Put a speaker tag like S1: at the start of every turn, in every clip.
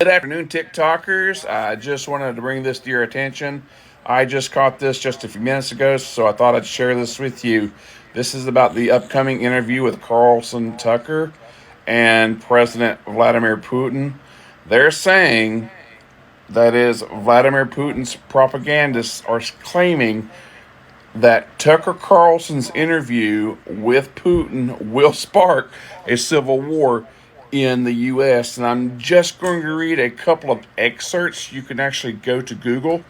S1: Good afternoon, TikTokers. I just wanted to bring this to your attention. I just caught this just a few minutes ago, so I thought I'd share this with you. This is about the upcoming interview with Carlson Tucker and President Vladimir Putin. They're saying that is Vladimir Putin's propagandists are claiming that Tucker Carlson's interview with Putin will spark a civil war in the U.S. And I'm just going to read a couple of excerpts. You can actually go to Google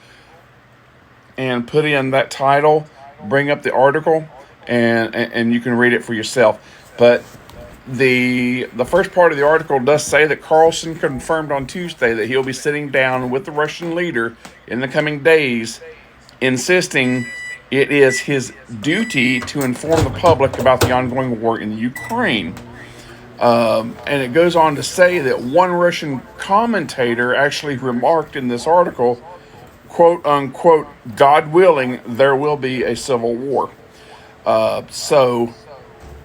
S1: and put in that title, bring up the article, and you can read it for yourself. But the first part of the article does say that Carlson confirmed on Tuesday that he'll be sitting down with the Russian leader in the coming days, insisting it is his duty to inform the public about the ongoing war in Ukraine. And it goes on to say that one Russian commentator actually remarked in this article, quote unquote, God willing, there will be a civil war. So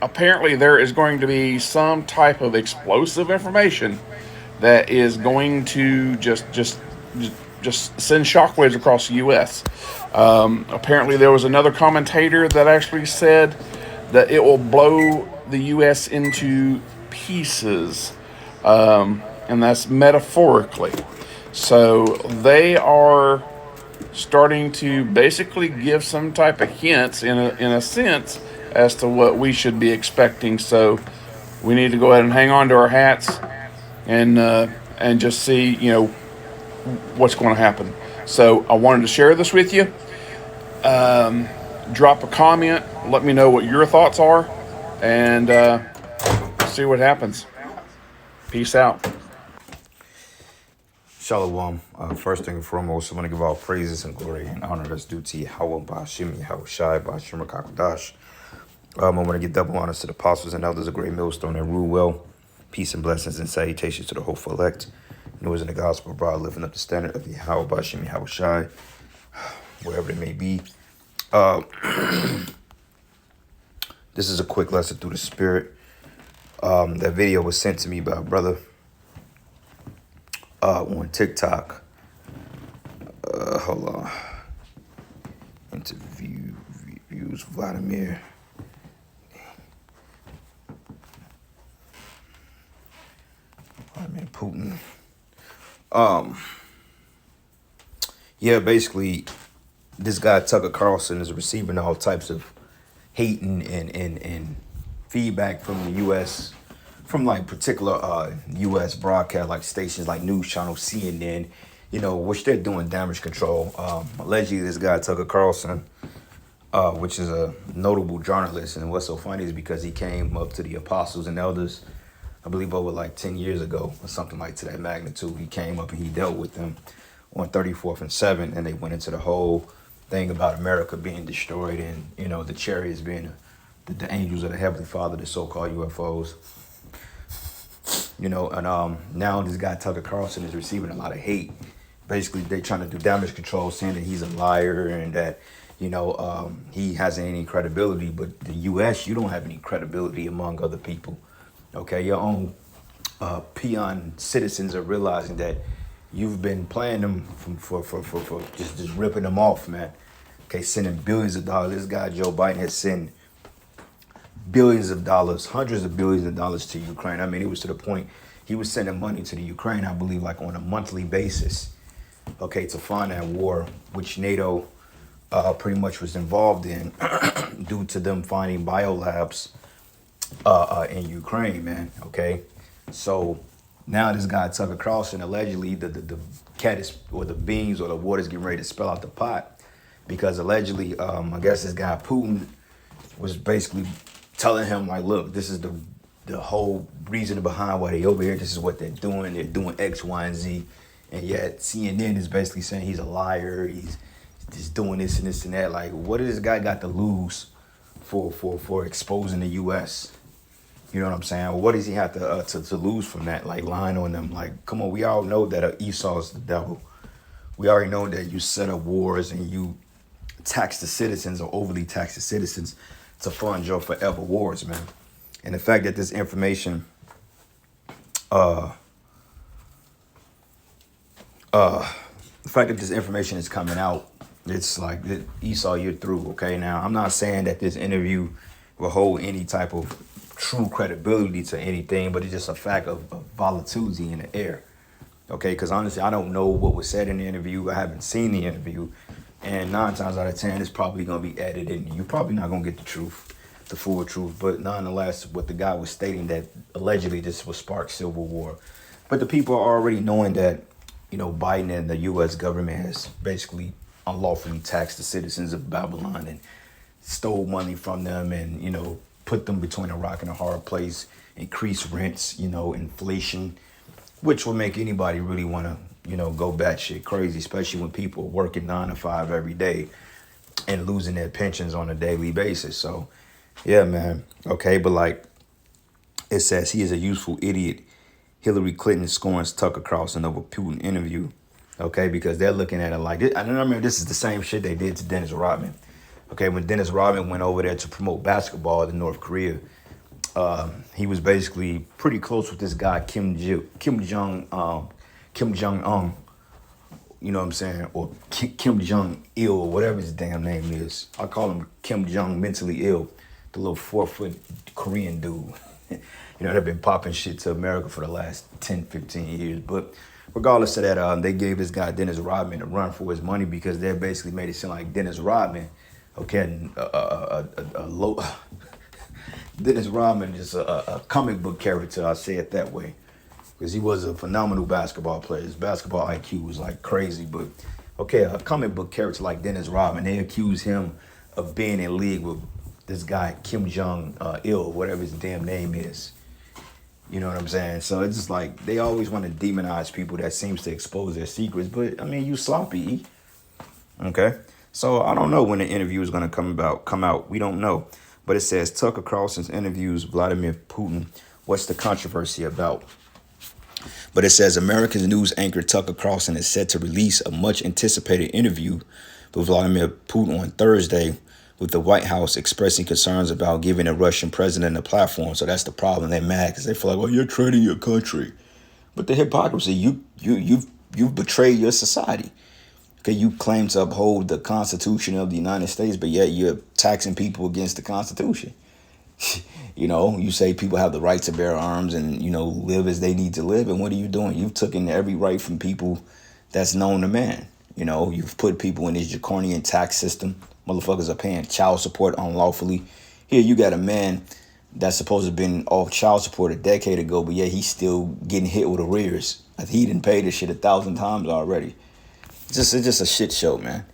S1: apparently there is going to be some type of explosive information that is going to just send shockwaves across the U.S. Apparently, there was another commentator that actually said that it will blow the U.S. into pieces, and that's metaphorically. So they are starting to basically give some type of hints, in a sense, as to what we should be expecting. So we need to go ahead and hang on to our hats and just see, what's going to happen. So I wanted to share this with you. Drop a comment. Let me know what your thoughts are, and see what happens. Peace out.
S2: Shalom. First thing and foremost, I want to give all praises and glory and honor that's due to Yahweh, Ba'ashim, Yahweh Shai, Ba'ashim, Kakadash. I want to give double honors to the apostles and elders of Great Millstone and rule well. Peace and blessings and salutations to the hopeful elect. Noise in the gospel abroad, lifting up the standard of Yahweh, Ba'ashim, Yahweh Shai, wherever it may be. This is a quick lesson through the spirit. That video was sent to me by a brother on TikTok. Hold on. Interview reviews Vladimir Putin. Yeah, basically, this guy Tucker Carlson is receiving all types of hate and feedback from the U.S. from like particular U.S. broadcast like stations like news channel CNN, which they're doing damage control. Allegedly, this guy Tucker Carlson, which is a notable journalist, and what's so funny is because he came up to the apostles and elders, I believe over like 10 years ago or something like to that magnitude. He came up and he dealt with them on 34th and 7th, and they went into the whole thing about America being destroyed and, the chariots being the angels of the Heavenly Father, the so-called UFOs. And now this guy Tucker Carlson is receiving a lot of hate. Basically, they trying to do damage control, saying that he's a liar and that, he hasn't any credibility. But the U.S., you don't have any credibility among other people. Okay, your own peon citizens are realizing that you've been playing them for just ripping them off, man. Okay, sending billions of dollars. This guy Joe Biden has sent billions of dollars, hundreds of billions of dollars to Ukraine. I mean, it was to the point he was sending money to the Ukraine, I believe, like on a monthly basis. Okay, to fund that war, which NATO pretty much was involved in due to them finding biolabs in Ukraine, man. Okay, so now this guy Tucker Carlson, allegedly the cat is, or the beans or the water's getting ready to spill out the pot, because allegedly, I guess this guy Putin was basically telling him like, look, this is the whole reason behind why they over here. This is what they're doing. They're doing X, Y, and Z, and yet CNN is basically saying he's a liar. He's just doing this and this and that. Like, what does this guy got to lose for exposing the U.S.? You know what I'm saying? What does he have to lose from that? Like lying on them. Like, come on, we all know that Esau is the devil. We already know that you set up wars and you tax the citizens or overly tax the citizens to fund your forever wars, man. And the fact that this information The fact that this information is coming out, it's like Esau, you're through. Okay, now I'm not saying that this interview will hold any type of true credibility to anything, but it's just a fact of volatility in the air. Okay, because honestly, I don't know what was said in the interview. I haven't seen the interview, and 9 times out of 10, it's probably gonna be edited, and you're probably not gonna get the truth, the full truth. But nonetheless, what the guy was stating that allegedly this will spark civil war, but the people are already knowing that, Biden and the U.S. government has basically unlawfully taxed the citizens of Babylon and stole money from them, and put them between a rock and a hard place, increase rents, inflation, which will make anybody really want to, go batshit crazy, especially when people are working 9 to 5 every day and losing their pensions on a daily basis. So, yeah, man. Okay, but like it says, he is a useful idiot. Hillary Clinton scorns Tucker Carlson over Putin interview. Okay, because they're looking at it like this. I remember this is the same shit they did to Dennis Rodman. Okay, when Dennis Rodman went over there to promote basketball in North Korea, he was basically pretty close with this guy Kim Jong Un. You know what I'm saying, or Kim Jong Il, or whatever his damn name is. I call him Kim Jong mentally ill, the little 4-foot Korean dude. They've been popping shit to America for the last 10, 15 years. But regardless of that, they gave this guy Dennis Rodman a run for his money because they basically made it seem like Dennis Rodman, okay, a low. Dennis Rodman is a comic book character, I'll say it that way. Because he was a phenomenal basketball player. His basketball IQ was like crazy. But, okay, a comic book character like Dennis Rodman, they accuse him of being in league with this guy, Kim Jong Il, whatever his damn name is. You know what I'm saying? So it's just like they always want to demonize people that seems to expose their secrets. But, I mean, you sloppy. Okay? So I don't know when the interview is going to come out. We don't know. But it says Tucker Carlson's interviews Vladimir Putin. What's the controversy about? But it says America's news anchor Tucker Carlson is set to release a much anticipated interview with Vladimir Putin on Thursday, with the White House expressing concerns about giving the Russian president a platform. So that's the problem. They're mad because they feel like, well, you're trading your country. But the hypocrisy, you've betrayed your society. Okay, you claim to uphold the Constitution of the United States, but yet you're taxing people against the Constitution. You say people have the right to bear arms and, live as they need to live. And what are you doing? You've taken every right from people that's known to man. You've put people in this draconian tax system. Motherfuckers are paying child support unlawfully. Here you got a man that's supposed to have been off child support a decade ago, but yet he's still getting hit with arrears. Like he didn't pay this shit 1,000 times already. It's just a shit show, man.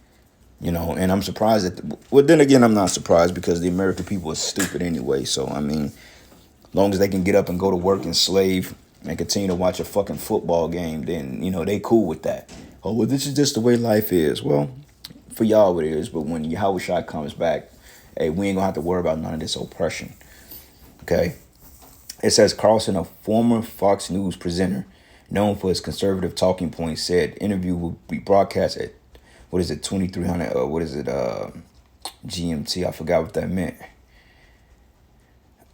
S2: And I'm surprised that, well, then again, I'm not surprised because the American people are stupid anyway. So, I mean, as long as they can get up and go to work and slave and continue to watch a fucking football game, then, they cool with that. Oh, well, this is just the way life is. Well, for y'all it is, but when Yahweh comes back, hey, we ain't gonna have to worry about none of this oppression. Okay? It says Carlson, a former Fox News presenter, known for his conservative talking points, said interview will be broadcast at 2300, GMT, I forgot what that meant.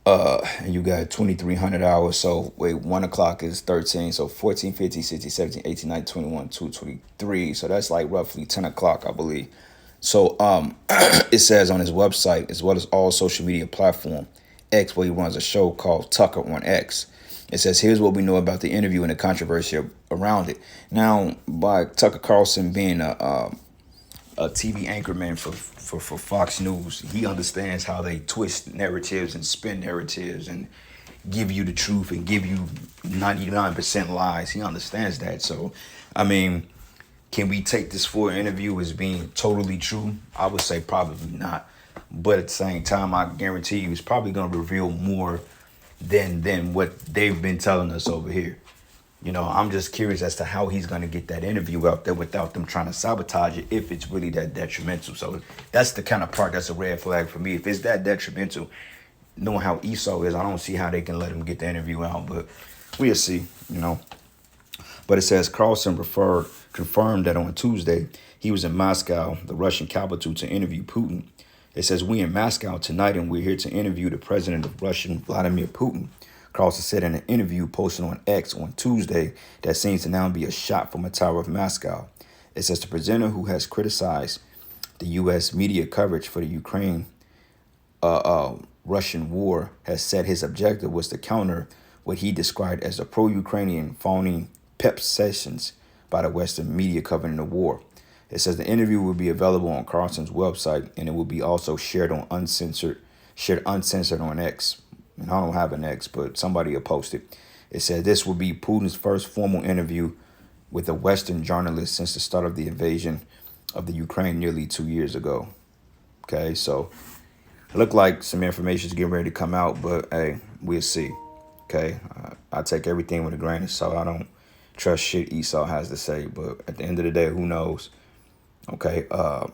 S2: And you got 2300 hours, so 1 o'clock is 13, so 14, 15, 16, 17, 18, 19, 21, 2, 23, so that's like roughly 10 o'clock, I believe. So it says on his website, as well as all social media platform, X, where he runs a show called Tucker on X. It says, here's what we know about the interview and the controversy around it. Now, by Tucker Carlson being a TV anchorman for Fox News, he understands how they twist narratives and spin narratives and give you the truth and give you 99% lies. He understands that. So, I mean, can we take this full interview as being totally true? I would say probably not. But at the same time, I guarantee you it's probably going to reveal more than what they've been telling us over here. I'm just curious as to how he's going to get that interview out there without them trying to sabotage it, if it's really that detrimental. So that's the kind of part that's a red flag for me. If it's that detrimental, knowing how Esau is, I don't see how they can let him get the interview out. But we'll see, But it says Carlson confirmed that on Tuesday he was in Moscow, the Russian capital, to interview Putin. It says, we in Moscow tonight and we're here to interview the president of Russia, Vladimir Putin. Carlson said in an interview posted on X on Tuesday that seems to now be a shot from a tower of Moscow. It says the presenter, who has criticized the U.S. media coverage for the Ukraine Russian war, has said his objective was to counter what he described as the pro-Ukrainian phony pep sessions by the Western media covering the war. It says the interview will be available on Carlson's website, and it will be also shared uncensored on X. And I don't have an X, but somebody will post it. It said this will be Putin's first formal interview with a Western journalist since the start of the invasion of the Ukraine nearly 2 years ago. Okay, so it looked like some information is getting ready to come out, but hey, we'll see. Okay, I take everything with a grain of salt. I don't trust shit Esau has to say, but at the end of the day, who knows? Okay, matter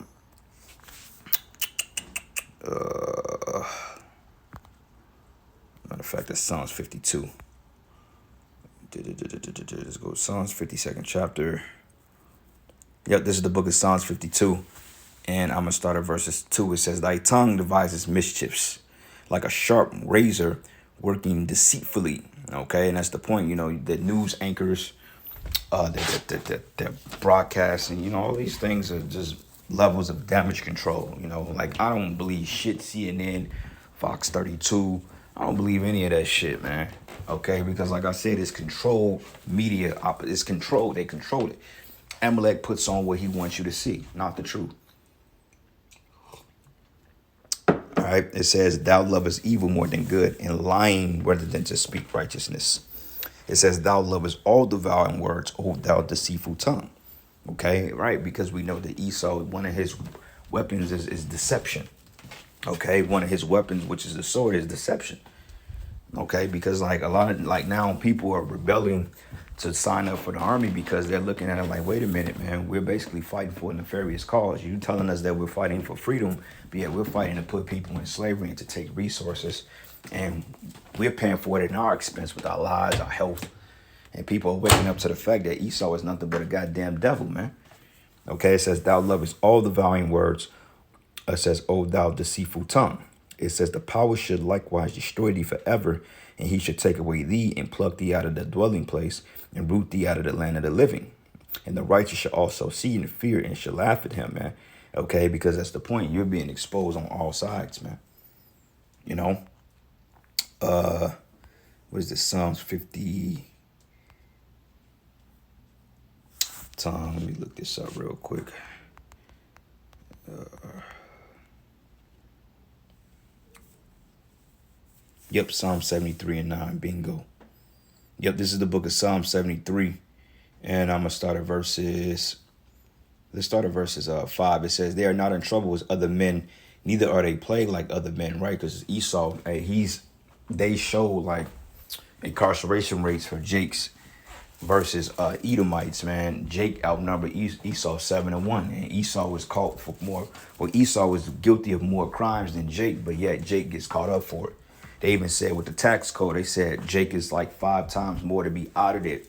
S2: of fact, that's Psalms 52. Let's go Psalms 52nd chapter. Yep, this is the book of Psalms 52. And I'm going to start at verses 2. It says, thy tongue devises mischiefs, like a sharp razor working deceitfully. Okay, and that's the point. You know, the news anchors, that broadcasting, you know, all these things are just levels of damage control. You know, like I don't believe shit CNN, Fox 32. I don't believe any of that shit, man. Okay, because like I said, it's controlled media. It's controlled. They control it. Amalek puts on what he wants you to see, not the truth. All right, it says, thou lovest evil more than good, and lying rather than to speak righteousness. It says, thou lovest all devouring words, O thou deceitful tongue. Okay, right, because we know that Esau, one of his weapons is deception. Okay, one of his weapons, which is the sword, is deception. Okay, because like a lot of like now people are rebelling to sign up for the army because they're looking at it like, wait a minute, man, we're basically fighting for a nefarious cause. You telling us that we're fighting for freedom, but yet we're fighting to put people in slavery and to take resources, and we're paying for it at our expense with our lives, our health, and people are waking up to the fact that Esau is nothing but a goddamn devil, man. Okay, it says, thou lovest all the valiant words. It says, O thou deceitful tongue. It says, the power should likewise destroy thee forever, and he should take away thee and pluck thee out of the dwelling place and root thee out of the land of the living. And the righteous shall also see and fear and shall laugh at him, man. Okay, because that's the point. You're being exposed on all sides, man. You know? What is this? Psalms 50. Let me look this up real quick. Yep, Psalm 73 and 9. Bingo. Yep, this is the book of Psalm 73. And I'm going to start at verses. Let's start at verses 5. It says, they are not in trouble as other men, neither are they plagued like other men, right? Because Esau, hey, they show like incarceration rates for Jake's versus Edomites, man. Jake outnumbered Esau 7-1, and Esau was caught for more. Well, Esau was guilty of more crimes than Jake, but yet Jake gets caught up for it. They even said with the tax code, they said Jake is like 5 times more to be audited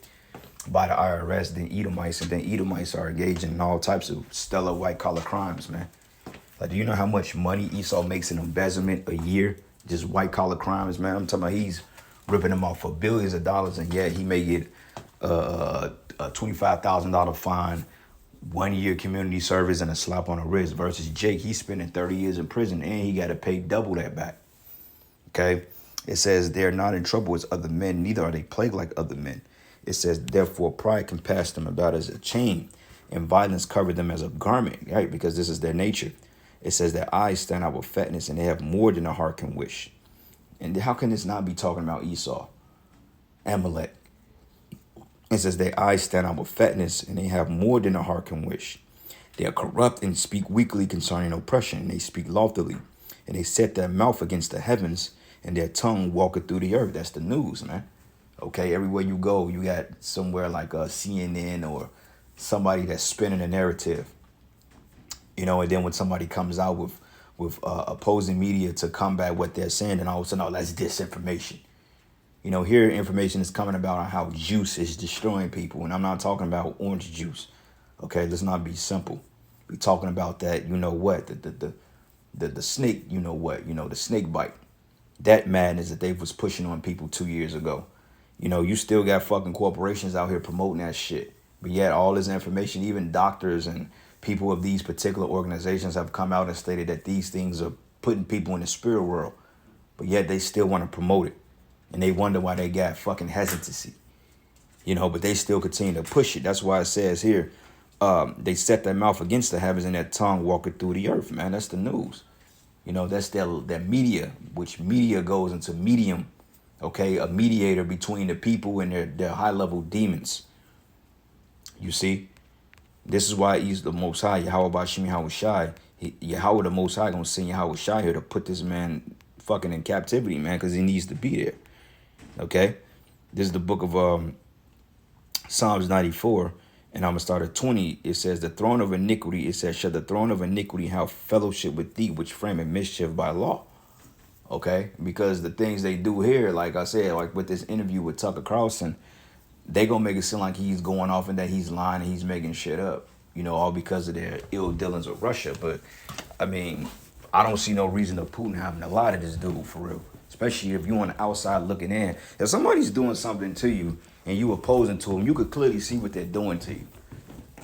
S2: by the IRS than Edomites, and then Edomites are engaging in all types of stellar white collar crimes, man. Like, do you know how much money Esau makes in embezzlement a year? Just white collar crimes, man. I'm talking about he's ripping them off for billions of dollars, and yet he may get a $25,000 fine, 1 year community service, and a slap on the wrist. Versus Jake, he's spending 30 years in prison, and he got to pay double that back. Okay, it says they're not in trouble as other men, neither are they plagued like other men. It says, therefore, pride compassed them about as a chain, and violence covered them as a garment, right? Because this is their nature. It says their eyes stand out with fatness, and they have more than a heart can wish. And how can this not be talking about Esau, Amalek? It says their eyes stand out with fatness, and they have more than a heart can wish. They are corrupt and speak weakly concerning oppression, and they speak loftily, and they set their mouth against the heavens, and their tongue walketh through the earth. That's the news, man. Okay, everywhere you go, you got somewhere like CNN or somebody that's spinning a narrative. You know, and then when somebody comes out with opposing media to combat what they're saying, and all of a sudden, oh, that's disinformation. You know, here information is coming about how juice is destroying people, and I'm not talking about orange juice. Okay, let's not be simple. We're talking about that, you know what, the snake, you know what, the snake bite. That madness that they was pushing on people 2 years ago. You know, you still got fucking corporations out here promoting that shit. But yet all this information, even doctors and people of these particular organizations have come out and stated that these things are putting people in the spirit world. But yet they still want to promote it. And they wonder why they got fucking hesitancy. You know, but they still continue to push it. That's why it says here, they set their mouth against the heavens and their tongue walking through the earth, man. That's the news. You know, that's their media, which media goes into medium, okay? A mediator between the people and their high-level demons. You see? This is why he's the Most High, Yahweh Bashim Yahweh Shai. Yahweh the Most High gonna send Yahweh Shai here to put this man fucking in captivity, man, because he needs to be there. Okay? This is the book of Psalms 94. And I'm going to start at 20. It says, the throne of iniquity, it says, shall the throne of iniquity have fellowship with thee, which frame a mischief by law? Okay? Because the things they do here, like I said, like with this interview with Tucker Carlson, they going to make it seem like he's going off and that he's lying and he's making shit up. You know, all because of their ill dealings with Russia. But, I mean, I don't see no reason of Putin having a lot of this dude, for real. Especially if you're on the outside looking in. If somebody's doing something to you, and you opposing to them, you could clearly see what they're doing to you.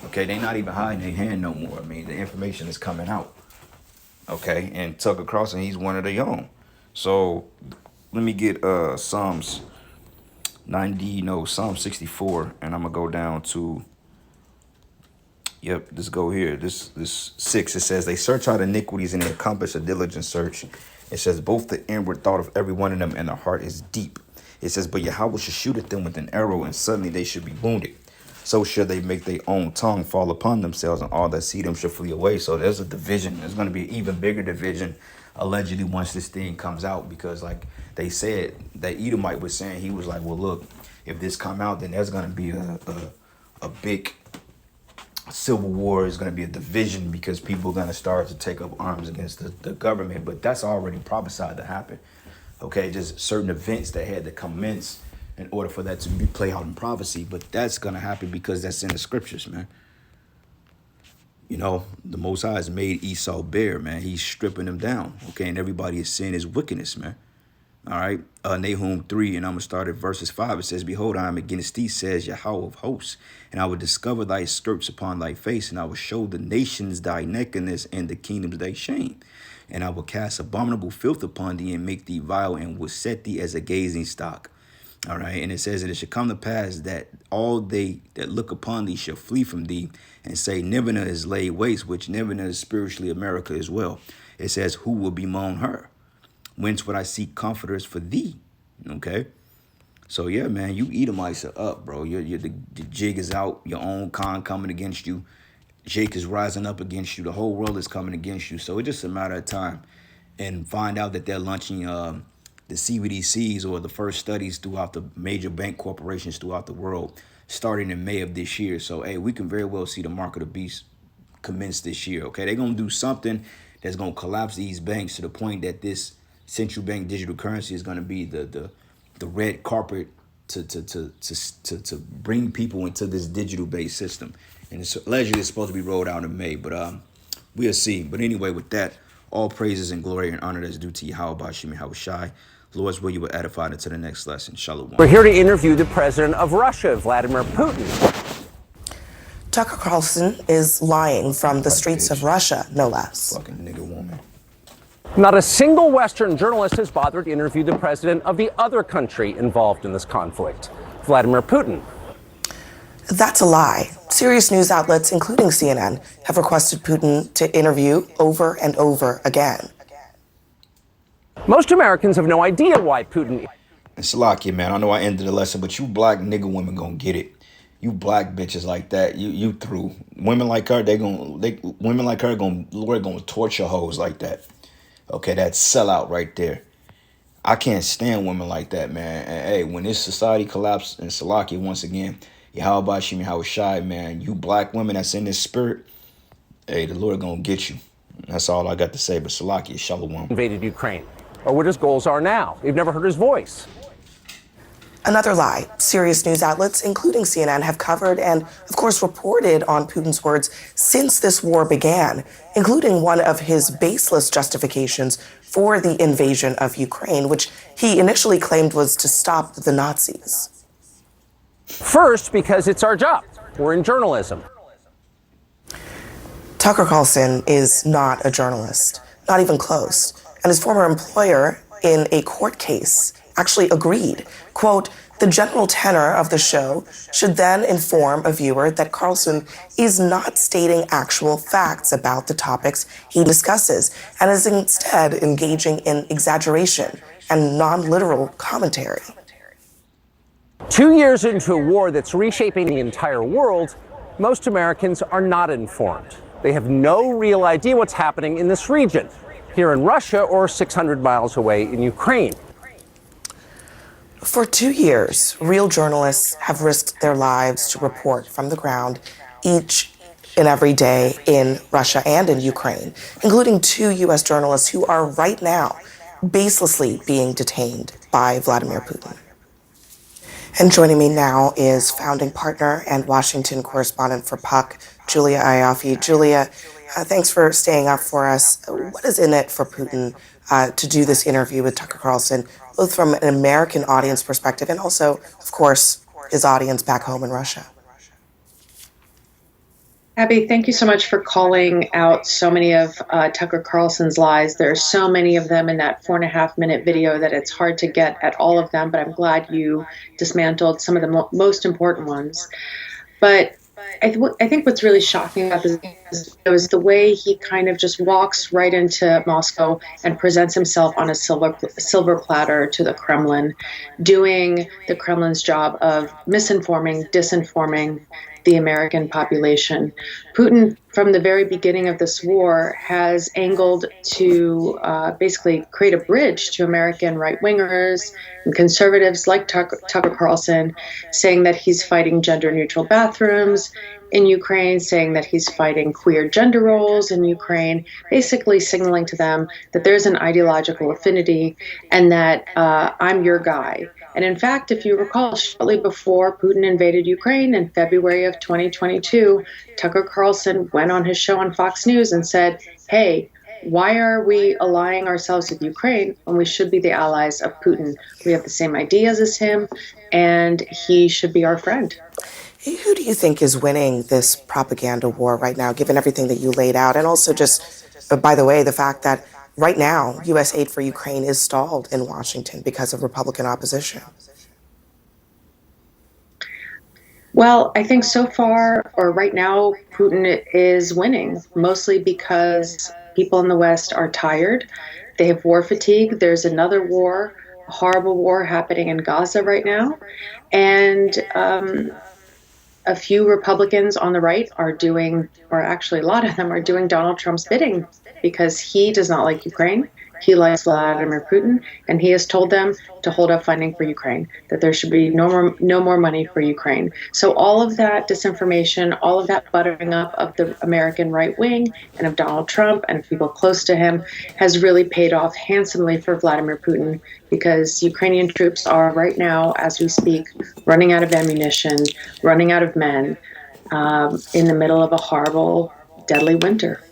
S2: Okay, they're not even hiding their hand no more. I mean, the information is coming out. Okay, and Tucker Carlson, he's one of their own. So let me get Psalm 64, and I'm gonna go down to, let's go here. This 6, it says, they search out iniquities and they accomplish a diligent search. It says, both the inward thought of every one of them and the heart is deep. It says, but Yahweh should shoot at them with an arrow, and suddenly they should be wounded. So shall they make their own tongue fall upon themselves, and all that see them shall flee away. So there's a division. There's going to be an even bigger division, allegedly, once this thing comes out. Because like they said, that Edomite was saying, he was like, well, look, if this come out, then there's going to be a big civil war. Is going to be a division because people are going to start to take up arms against the government. But that's already prophesied to happen. Okay, just certain events that had to commence in order for that to be play out in prophecy. But that's going to happen because that's in the scriptures, man. You know, the Most High has made Esau bare, man. He's stripping them down, okay? And everybody is seeing his wickedness, man. All right, Nahum 3, and I'm going to start at verses 5. It says, behold, I am against thee, says Yahweh of hosts, and I will discover thy skirts upon thy face, and I will show the nations thy nakedness and the kingdoms thy shame. And I will cast abominable filth upon thee and make thee vile and will set thee as a gazing stock. All right. And it says, and it shall come to pass that all they that look upon thee shall flee from thee and say, Nineveh is laid waste, which Nineveh is spiritually America as well. It says, who will bemoan her? Whence would I seek comforters for thee? Okay. So, yeah, man, you Edomites are up, bro. The jig is out. Your own con coming against you. Jake is rising up against you. The whole world is coming against you. So it's just a matter of time. And find out that they're launching the CBDCs, or the first studies throughout the major bank corporations throughout the world, starting in May of this year. So, hey, we can very well see the mark of the beast commence this year. Okay, they're going to do something that's going to collapse these banks to the point that this central bank digital currency is going to be the red carpet to bring people into this digital based system. And it's allegedly supposed to be rolled out in May, but we'll see. But anyway, with that, all praises and glory and honor that's due to Yahweh Bashim Yahweh Shai. Lord's will, you will edify into the next lesson. Shalom.
S3: We're here to interview the president of Russia, Vladimir Putin.
S4: Tucker Carlson is lying from the streets of Russia, no less.
S2: Fucking nigga woman.
S3: Not a single Western journalist has bothered to interview the president of the other country involved in this conflict, Vladimir Putin.
S4: That's a lie. Serious news outlets, including CNN, have requested Putin to interview over and over again.
S3: Most Americans have no idea why Putin...
S2: And Salakia, man, I know I ended the lesson, but you black nigga women gonna get it. You black bitches like that, you through. Women like her, Lord gonna torture hoes like that. Okay, that sellout right there. I can't stand women like that, man. And hey, when this society collapses, and Salakia once again, Yahweh Bashim Yahweh Shai, man, you black women that's in this spirit, hey, the Lord gonna get you. That's all I got to say, but Salakia, Shalom.
S3: Invaded Ukraine, or what his goals are now. You've never heard his voice.
S4: Another lie. Serious news outlets, including CNN, have covered and, of course, reported on Putin's words since this war began, including one of his baseless justifications for the invasion of Ukraine, which he initially claimed was to stop the Nazis.
S3: First, because it's our job. We're in journalism.
S4: Tucker Carlson is not a journalist, not even close. And his former employer in a court case actually agreed. Quote, the general tenor of the show should then inform a viewer that Carlson is not stating actual facts about the topics he discusses and is instead engaging in exaggeration and non-literal commentary.
S3: 2 years into a war that's reshaping the entire world, most Americans are not informed. They have no real idea what's happening in this region, here in Russia or 600 miles away in Ukraine.
S4: For 2 years, real journalists have risked their lives to report from the ground each and every day in Russia and in Ukraine, including 2 U.S. journalists who are right now baselessly being detained by Vladimir Putin. And joining me now is founding partner and Washington correspondent for Puck, Julia Ioffe. Julia, thanks for staying up for us. What is in it for Putin to do this interview with Tucker Carlson, both from an American audience perspective and also, of course, his audience back home in Russia?
S5: Abby, thank you so much for calling out so many of Tucker Carlson's lies. There are so many of them in that 4.5-minute video that it's hard to get at all of them, but I'm glad you dismantled some of the most important ones. But I think what's really shocking about this is the way he kind of just walks right into Moscow and presents himself on a silver platter to the Kremlin, doing the Kremlin's job of misinforming, disinforming the American population. Putin, from the very beginning of this war, has angled to basically create a bridge to American right-wingers and conservatives like Tucker Carlson, saying that he's fighting gender-neutral bathrooms in Ukraine, saying that he's fighting queer gender roles in Ukraine, basically signaling to them that there's an ideological affinity and that I'm your guy. And in fact, if you recall, shortly before Putin invaded Ukraine in February of 2022, Tucker Carlson went on his show on Fox News and said, hey, why are we allying ourselves with Ukraine when we should be the allies of Putin? We have the same ideas as him, and he should be our friend.
S4: Who do you think is winning this propaganda war right now, given everything that you laid out? And also just, by the way, the fact that right now, U.S. aid for Ukraine is stalled in Washington because of Republican opposition.
S5: Well, I think so far, or right now, Putin is winning, mostly because people in the West are tired. They have war fatigue. There's another war, a horrible war happening in Gaza right now. And a few Republicans on the right are doing, or actually a lot of them are doing Donald Trump's bidding because he does not like Ukraine. He likes Vladimir Putin, and he has told them to hold up funding for Ukraine, that there should be no more money for Ukraine. So all of that disinformation, all of that buttering up of the American right wing and of Donald Trump and people close to him has really paid off handsomely for Vladimir Putin, because Ukrainian troops are right now, as we speak, running out of ammunition, running out of men, in the middle of a horrible, deadly winter.